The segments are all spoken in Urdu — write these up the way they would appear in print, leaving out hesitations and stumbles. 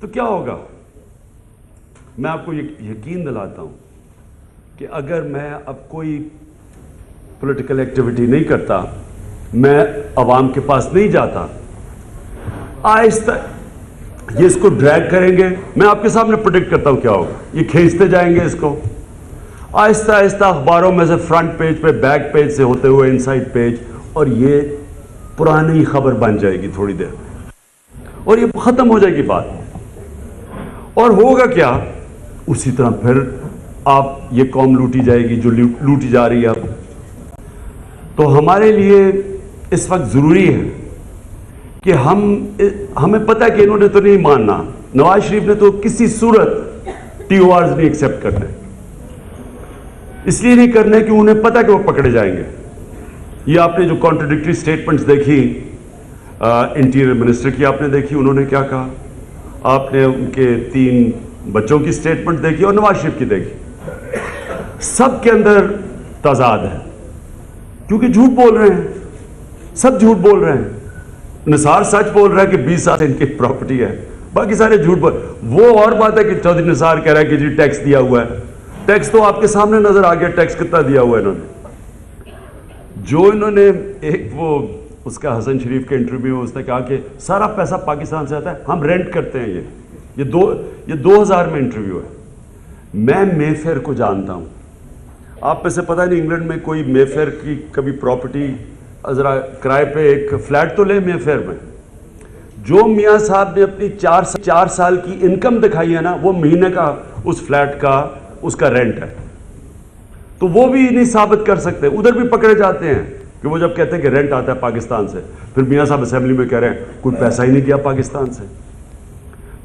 تو کیا ہوگا؟ میں آپ کو یقین دلاتا ہوں کہ اگر میں اب کوئی پولیٹیکل ایکٹیویٹی نہیں کرتا، میں عوام کے پاس نہیں جاتا، آہستہ یہ اس کو ڈریگ کریں گے. میں آپ کے سامنے پریڈکٹ کرتا ہوں کیا ہوگا. یہ کھینچتے جائیں گے اس کو آہستہ آہستہ، اخباروں میں سے فرنٹ پیج پہ، بیک پیج سے ہوتے ہوئے انسائڈ پیج، اور یہ پرانی خبر بن جائے گی تھوڑی دیر میں، اور یہ ختم ہو جائے گی بات. اور ہوگا کیا؟ اسی طرح پھر آپ یہ قوم لوٹی جائے گی جو لوٹی جا رہی ہے اب. تو ہمارے لیے اس وقت ضروری ہے کہ ہمیں پتہ ہے کہ انہوں نے تو نہیں ماننا، نواز شریف نے تو کسی صورت ٹی او آرز نہیں ایکسیپٹ کرنے. اس لیے نہیں کرنے کہ انہیں پتہ کہ وہ پکڑے جائیں گے. یہ آپ نے جو کانٹرڈکٹری سٹیٹمنٹس دیکھی انٹیریئر منسٹر کی، آپ نے دیکھی انہوں نے کیا کہا، آپ نے ان کے 3 بچوں کی سٹیٹمنٹ دیکھی اور نواز شریف کی دیکھی. سب کے اندر تضاد ہے، کیونکہ جھوٹ بول رہے ہیں، سب جھوٹ بول رہے ہیں. نثار سچ بول رہا ہے کہ 20 سال ان کی پراپرٹی ہے، باقی سارے جھوٹ بول. وہ اور بات ہے کہ چودھری نثار کہہ رہا ہے کہ جی ٹیکس دیا ہوا ہے. ٹیکس تو آپ کے سامنے نظر آ گیا، ٹیکس کتنا دیا ہوا ہے انہوں نے. جو انہوں نے ایک وہ اس کا حسن شریف کے انٹرویو میں اس نے کہا کہ سارا پیسہ پاکستان سے آتا ہے، ہم رینٹ کرتے ہیں. یہ 2000 میں انٹرویو ہے. میں مے فیئر کو جانتا ہوں. آپ میں سے پتہ نہیں انگلینڈ میں کوئی مے فیئر کی کبھی پراپرٹی ذرا کرائے پہ ایک فلیٹ تو لے مے فیئر میں. جو میاں صاحب نے اپنی 4 سال کی انکم دکھائی ہے نا، وہ مہینے کا اس فلیٹ کا اس کا رینٹ ہے. تو وہ بھی نہیں ثابت کر سکتے. ادھر بھی پکڑے جاتے ہیں کہ وہ جب کہتے ہیں کہ رینٹ آتا ہے پاکستان سے، پھر میاں صاحب اسمبلی میں کہہ رہے ہیں کوئی پیسہ ہی نہیں گیا پاکستان سے.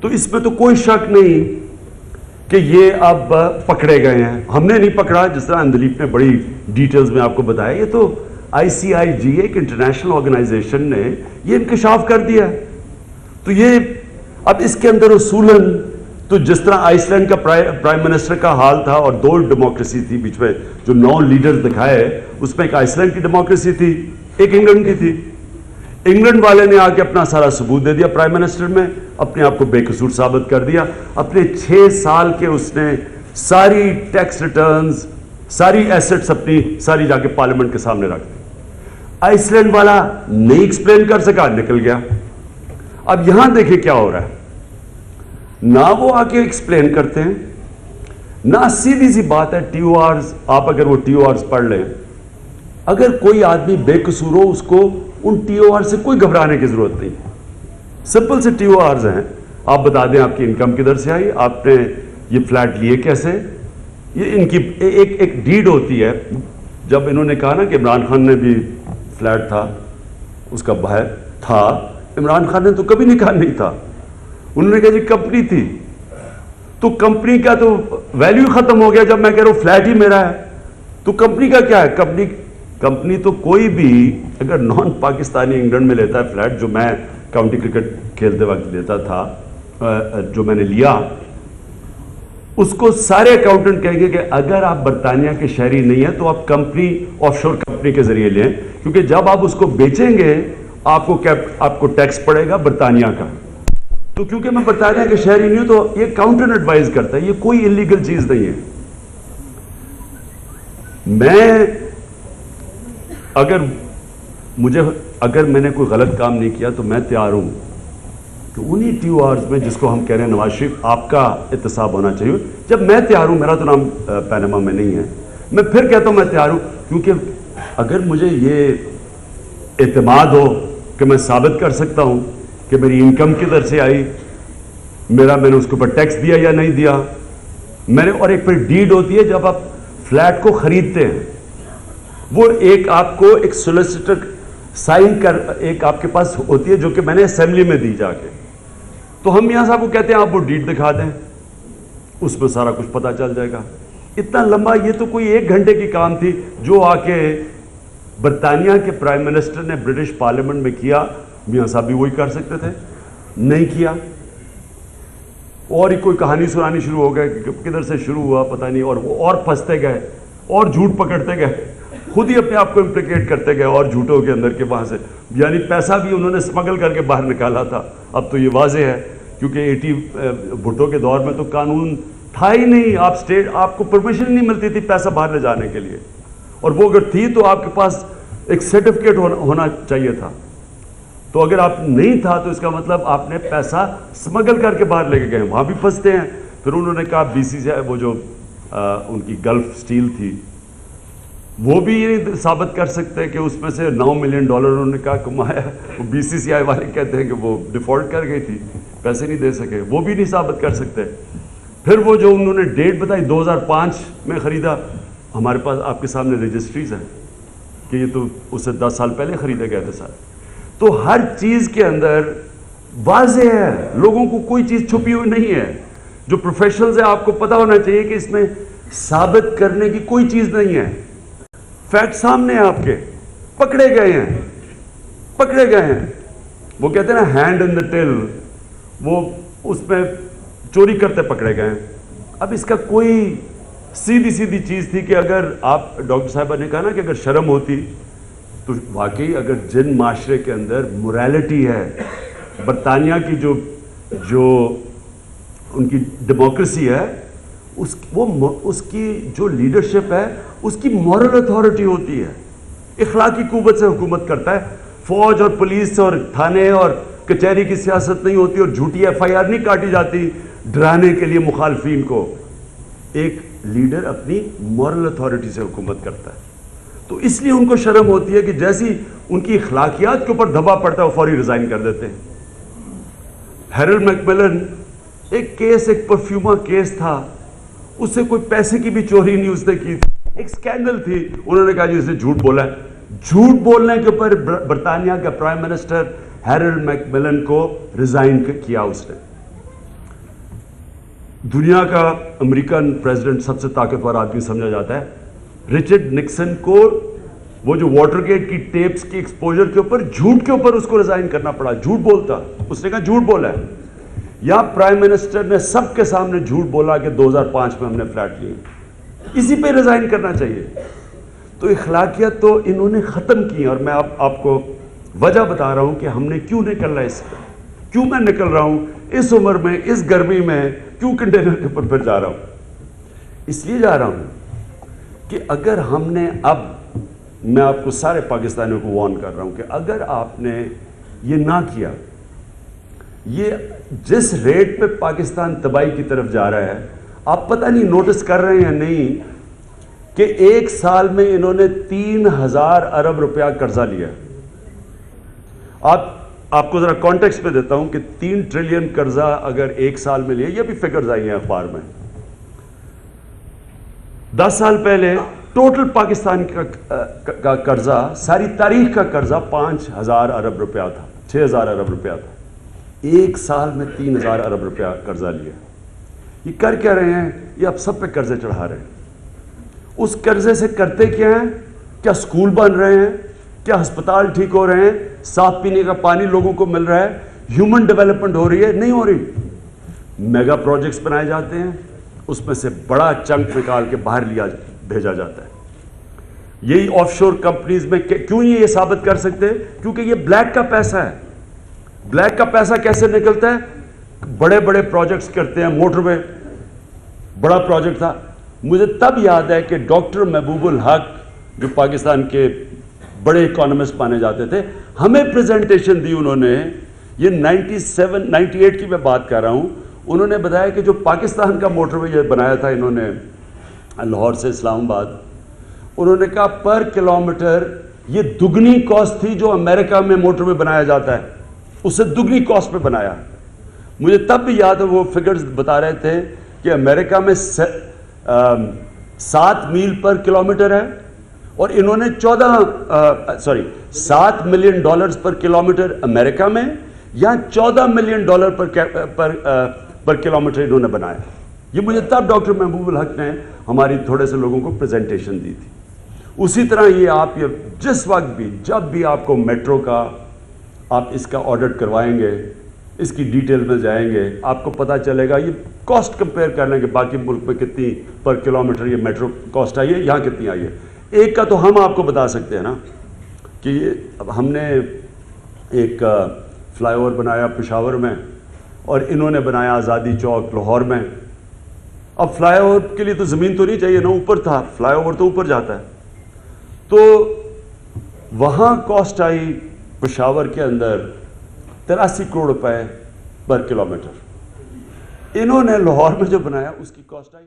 تو اس میں تو کوئی شک نہیں کہ یہ اب پکڑے گئے ہیں. ہم نے نہیں پکڑا، جس طرح اندلیپ نے بڑی ڈیٹیلز میں آپ کو بتایا. یہ تو ICIG ایک انٹرنیشنل آرگنائزیشن نے یہ انکشاف کر دیا. تو یہ اب اس کے اندر اصولاً تو جس طرح آئس لینڈ کا پرائم منسٹر کا حال تھا اور 2 ڈیموکریسی تھی بیچ میں، جو 9 لیڈرز دکھائے، اس میں ایک آئس لینڈ کی ڈیموکریسی تھی، ایک انگلینڈ کی تھی. انگلینڈ والے نے آ کے اپنا سارا ثبوت دے دیا پرائم منسٹر میں، اپنے آپ کو بے قصور ثابت کر دیا. اپنے 6 سال کے اس نے ساری ٹیکس ریٹرنز، ساری ایسٹس اپنی ساری جا کے پارلیمنٹ کے سامنے رکھ دی. آئس لینڈ والا نہیں ایکسپلین کر سکا، نکل گیا. اب یہاں دیکھیں کیا ہو رہا ہے. نہ وہ آ کے ایکسپلین کرتے ہیں، نہ سیدھی سی بات ہے ٹی او آرز. آپ اگر وہ ٹی او آرز پڑھ لیں، اگر کوئی آدمی بے قصور ہو، اس کو ان ٹی او آر سے کوئی گھبرانے کی ضرورت نہیں. سمپل سے ٹی او آرز ہیں. آپ بتا دیں آپ کی انکم کدھر سے آئی، آپ نے یہ فلیٹ لیے کیسے. یہ ان کی ایک ڈیڈ ہوتی ہے. جب انہوں نے کہا نا کہ عمران خان نے بھی فلیٹ تھا، اس کا باہر تھا، عمران خان نے تو کبھی نکاح نہیں تھا. انہوں نے کہا جی کمپنی تھی. تو کمپنی کا تو ویلیو ختم ہو گیا. جب میں کہہ رہا ہوں فلیٹ ہی میرا ہے، تو کمپنی کا کیا ہے؟ کمپنی تو کوئی بھی اگر نان پاکستانی انگلینڈ میں لیتا ہے فلیٹ، جو میں کاؤنٹی کرکٹ کھیلتے وقت لیتا تھا، جو میں نے لیا، اس کو سارے اکاؤنٹنٹ کہیں گے کہ اگر آپ برطانیہ کے شہری نہیں ہیں تو آپ کمپنی آف شور کمپنی کے ذریعے لیں، کیونکہ جب آپ اس کو بیچیں گے آپ کو ٹیکس پڑے گا برطانیہ کا. تو کیونکہ میں برطانیہ کے شہری نہیں ہوں تو یہ اکاؤنٹنٹ ایڈوائز کرتا ہے. یہ کوئی انلیگل چیز نہیں ہے. اگر میں نے کوئی غلط کام نہیں کیا تو میں تیار ہوں کہ انہی ٹی او آرز میں، جس کو ہم کہہ رہے ہیں نواز شریف آپ کا احتساب ہونا چاہیے، جب میں تیار ہوں، میرا تو نام پینما میں نہیں ہے، میں پھر کہتا ہوں میں تیار ہوں. کیونکہ اگر مجھے یہ اعتماد ہو کہ میں ثابت کر سکتا ہوں کہ میری انکم کدھر سے آئی، میں نے اس کے اوپر ٹیکس دیا یا نہیں دیا، اور ایک پھر ڈیڈ ہوتی ہے جب آپ فلیٹ کو خریدتے ہیں، وہ ایک آپ کو ایک سولیسیٹر سائن کر ایک آپ کے پاس ہوتی ہے جو کہ میں نے اسمبلی میں دی جا کے. تو ہم یہاں صاحب کو کہتے ہیں آپ وہ ڈیڈ دکھا دیں، اس میں سارا کچھ پتہ چل جائے گا. اتنا لمبا، یہ تو کوئی 1 گھنٹے کی کام تھی جو آ کے برطانیہ کے پرائم منسٹر نے برٹش پارلیمنٹ میں کیا. میاں صاحب بھی وہی کر سکتے تھے، نہیں کیا. اور ہی کوئی کہانی سنانی شروع ہو گئے کہ کدھر سے شروع ہوا پتہ نہیں، اور پھنستے گئے اور جھوٹ پکڑتے گئے، خود ہی اپنے آپ کو امپلیکیٹ کرتے گئے اور جھوٹوں کے اندر کے وہاں سے. یعنی پیسہ بھی انہوں نے اسمگل کر کے باہر نکالا تھا. اب تو یہ واضح ہے کیونکہ بھٹو کے دور میں تو قانون تھا ہی نہیں, آپ کو پرمیشن نہیں ملتی تھی پیسہ باہر لے جانے کے لیے, اور وہ اگر تھی تو آپ کے پاس ایک سرٹیفکیٹ ہونا چاہیے تھا. تو اگر آپ نہیں تھا تو اس کا مطلب آپ نے پیسہ سمگل کر کے باہر لے کے گئے, وہاں بھی پھنستے ہیں. پھر انہوں نے کہا BCCI, وہ جو ان کی گلف سٹیل تھی, وہ بھی یہ نہیں ثابت کر سکتے کہ اس میں سے $9 ملین انہوں نے کہا کمایا. وہ BCCI والے کہتے ہیں کہ وہ ڈیفالٹ کر گئی تھی, پیسے نہیں دے سکے, وہ بھی نہیں ثابت کر سکتے. پھر وہ جو انہوں نے ڈیٹ بتائی 2005 میں خریدا, ہمارے پاس آپ کے سامنے رجسٹریز ہیں کہ یہ تو اس سے 10 سال پہلے خریدے گئے تھے سارے. تو ہر چیز کے اندر واضح ہے, لوگوں کو کوئی چیز چھپی ہوئی نہیں ہے. جو پروفیشنلز ہیں آپ کو پتا ہونا چاہیے کہ اس میں ثابت کرنے کی کوئی چیز نہیں ہے. فیکٹ سامنے ہیں آپ کے, پکڑے گئے ہیں. وہ کہتے ہیں نا ہینڈ ان دا ٹل, وہ اس میں چوری کرتے پکڑے گئے ہیں. اب اس کا کوئی سیدھی چیز تھی کہ اگر آپ, ڈاکٹر صاحبہ نے کہا نا کہ اگر شرم ہوتی تو واقعی اگر جن معاشرے کے اندر موریلٹی ہے, برطانیہ کی جو ان کی ڈیموکریسی ہے, اس کی جو لیڈرشپ ہے اس کی مورل اتھارٹی ہوتی ہے, اخلاقی قوت سے حکومت کرتا ہے. فوج اور پولیس اور تھانے اور کچہری کی سیاست نہیں ہوتی, اور جھوٹی FIR نہیں کاٹی جاتی ڈرانے کے لیے مخالفین کو. ایک لیڈر اپنی مورل اتھارٹی سے حکومت کرتا ہے. تو اس لیے ان کو شرم ہوتی ہے کہ جیسی ان کی اخلاقیات کے اوپر دبا پڑتا ہے وہ فوری ریزائن کر دیتے ہیں. ہیرلڈ میکملن ایک پرفیوما کیس تھا, اس سے کوئی پیسے کی بھی چوری نہیں اس نے کی, ایک سکینڈل تھی. انہوں نے کہا جی اس نے جھوٹ بولا ہے. جھوٹ بولنے کے اوپر برطانیہ کا پرائم منسٹر ہیرلڈ میکملن کو ریزائن کیا اس نے. دنیا کا امریکن پریزیڈنٹ سب سے طاقتور آدمی سمجھا جاتا ہے. رچرڈ نکسن کو وہ جو واٹر گیٹ کی ٹیپس کی ایکسپوجر کے اوپر, جھوٹ کے اوپر اس کو ریزائن کرنا پڑا. جھوٹ بولتا, اس نے کہا جھوٹ بولا ہے. یا پرائم منسٹر نے سب کے سامنے جھوٹ بولا کہ 2005 میں ہم نے فلیٹ لیے, اسی پہ ریزائن کرنا چاہیے. تو اخلاقیات تو انہوں نے ختم کی. اور میں آپ کو وجہ بتا رہا ہوں کہ ہم نے کیوں نکلنا ہے, کیوں میں نکل رہا ہوں اس عمر میں, اس گرمی میں, کیوں کنٹینر کے اوپر پھر جا رہا ہوں. اس لیے جا رہا ہوں کہ اگر ہم نے, اب میں آپ کو سارے پاکستانیوں کو وارن کر رہا ہوں کہ اگر آپ نے یہ نہ کیا, یہ جس ریٹ پہ پاکستان تباہی کی طرف جا رہا ہے, آپ پتہ نہیں نوٹس کر رہے ہیں یا نہیں کہ ایک سال میں انہوں نے 3000 ارب روپیہ قرضہ لیا. آپ کو ذرا کانٹیکسٹ پہ دیتا ہوں کہ 3 ٹریلین قرضہ اگر ایک سال میں لیا, یہ بھی فگرز آئی ہیں اخبار میں. 10 سال پہلے ٹوٹل پاکستان کا قرضہ, ساری تاریخ کا قرضہ 5000 ارب روپیہ تھا, 6000 ارب روپیہ تھا. ایک سال میں 3000 ارب روپیہ قرضہ لیا. یہ کر کیا رہے ہیں؟ یہ اب سب پہ قرضے چڑھا رہے ہیں. اس قرضے سے کرتے کیا ہیں؟ کیا سکول بن رہے ہیں؟ کیا ہسپتال ٹھیک ہو رہے ہیں؟ صاف پینے کا پانی لوگوں کو مل رہا ہے؟ ہیومن ڈیولپمنٹ ہو رہی ہے؟ نہیں ہو رہی. میگا پروجیکٹس بنائے جاتے ہیں, اس میں سے بڑا چنک نکال کے باہر بھیجا جاتا ہے. یہی آف شور کمپنیز میں کیوں یہ ثابت کر سکتے ہیں؟ کیونکہ یہ بلیک کا پیسہ ہے. بلیک کا پیسہ کیسے نکلتا ہے؟ بڑے بڑے پروجیکٹس کرتے ہیں. موٹر وے بڑا پروجیکٹ تھا, مجھے تب یاد ہے کہ ڈاکٹر محبوب الحق جو پاکستان کے بڑے اکانومسٹ مانے جاتے تھے, ہمیں پریزنٹیشن دی انہوں نے. یہ 98 کی میں بات کر رہا ہوں. انہوں نے بتایا کہ جو پاکستان کا موٹر وے بنایا تھا انہوں نے لاہور سے اسلام آباد, انہوں نے کہا پر کلومیٹر یہ دگنی کاسٹ تھی جو امریکہ میں موٹر وے بنایا جاتا ہے, اس سے دگنی کاسٹ پہ بنایا. مجھے تب بھی یاد ہے وہ فگرز بتا رہے تھے کہ امریکہ میں 7 میل پر کلومیٹر ہے, اور انہوں نے 7 ملین ڈالرز پر کلومیٹر امریکہ میں, یا 14 ملین ڈالر پر کلومیٹر انہوں نے بنایا. یہ مجھے تب ڈاکٹر محبوب الحق نے ہماری تھوڑے سے لوگوں کو پریزنٹیشن دی تھی. اسی طرح یہ جس وقت بھی, جب بھی آپ کو میٹرو کا, آپ اس کا آڈٹ کروائیں گے, اس کی ڈیٹیل میں جائیں گے, آپ کو پتہ چلے گا. یہ کاسٹ کمپیئر کر لیں کہ باقی ملک میں کتنی پر کلومیٹر یہ میٹرو کاسٹ آئی ہے, یہاں کتنی آئی ہے. ایک کا تو ہم آپ کو بتا سکتے ہیں نا کہ اب ہم نے ایک فلائی اوور بنایا پشاور میں, اور انہوں نے بنایا آزادی چوک لاہور میں. اب فلائی اوور کے لیے تو زمین تو نہیں چاہیے نا, اوپر تھا, فلائی اوور تو اوپر جاتا ہے. تو وہاں کاسٹ آئی پشاور کے اندر 83 کروڑ روپے پر کلومیٹر. انہوں نے لاہور میں جو بنایا اس کی کاسٹ آئی